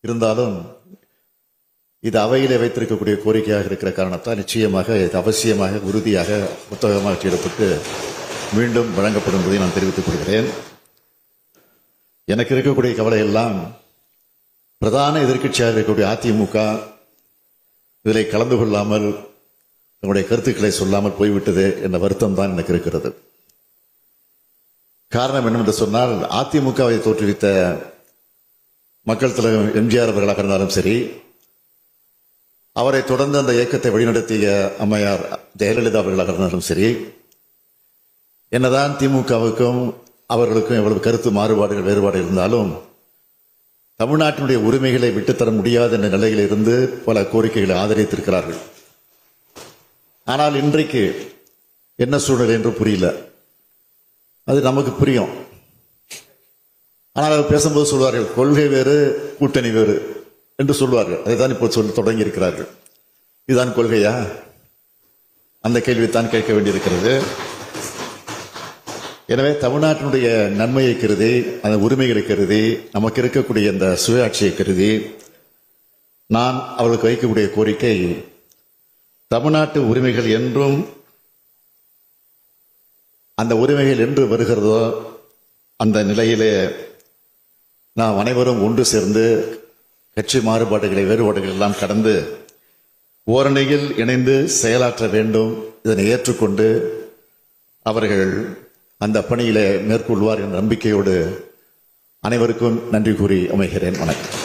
இருந்தாலும் இது அவையிலே வைத்திருக்கக்கூடிய கோரிக்கையாக இருக்கிற காரணத்தால் நிச்சயமாக இது அவசியமாக உறுதியாக புத்தகமாக வெளியிடப்பட்டு மீண்டும் வழங்கப்படும் என்பதை நான் தெரிவித்துக் கொள்கிறேன். எனக்கு இருக்கக்கூடிய கவலை எல்லாம் பிரதான எதிர்க்கட்சியாக இருக்கக்கூடிய அதிமுக இதில் கலந்து கொள்ளாமல் தங்களுடைய கருத்துக்களை சொல்லாமல் போய்விட்டது என்ற வருத்தம் தான் எனக்கு இருக்கிறது. காரணம் என்னவென்று சொன்னால், அதிமுகவை தோற்றுவித்த மக்கள் தலைவர் எம்ஜிஆர் அவர்களாக இருந்தாலும் சரி, அவரை தொடர்ந்து அந்த இயக்கத்தை வழிநடத்திய அம்மையார் ஜெயலலிதா அவர்களாக இருந்தாலும் சரி, என்னதான் திமுகவுக்கும் அவர்களுக்கும் எவ்வளவு கருத்து மாறுபாடுகள் வேறுபாடு இருந்தாலும் தமிழ்நாட்டினுடைய உரிமைகளை விட்டுத்தர முடியாத என்ற நிலையில் இருந்து பல கோரிக்கைகளை ஆதரித்திருக்கிறார்கள். ஆனால் இன்றைக்கு என்ன சூழ்நிலை என்று புரியல. அது நமக்கு புரியும். ஆனால் அவர் பேசும்போது சொல்வார்கள், கொள்கை வேறு கூட்டணி வேறு என்று சொல்வார்கள். அதை தான் இப்போ சொல்ல தொடங்கி இருக்கிறார்கள். இதுதான் கொள்கையா? அந்த கேள்வித்தான் கேட்க வேண்டியிருக்கிறது. எனவே தமிழ்நாட்டினுடைய நன்மையை கருதி, அந்த உரிமைகளை கருதி, நமக்கு இருக்கக்கூடிய இந்த சுயாட்சியை கருதி நான் அவர்களுக்கு வைக்கக்கூடிய கோரிக்கை, தமிழ்நாட்டு உரிமைகள் என்றும் அந்த உரிமைகள் என்று வருகிறதோ அந்த நிலையிலே நாம் அனைவரும் ஒன்று சேர்ந்து கட்சி மாறுபாடுகளை வேறுபாடுகள் எல்லாம் கடந்து ஓரணியில் இணைந்து செயலாற்ற வேண்டும். இதனை ஏற்றுக்கொண்டு அவர்கள் அந்த பணியிலே மேற்கொள்வார் என்ற நம்பிக்கையோடு அனைவருக்கும் நன்றி கூறி அமைகிறேன். வணக்கம்.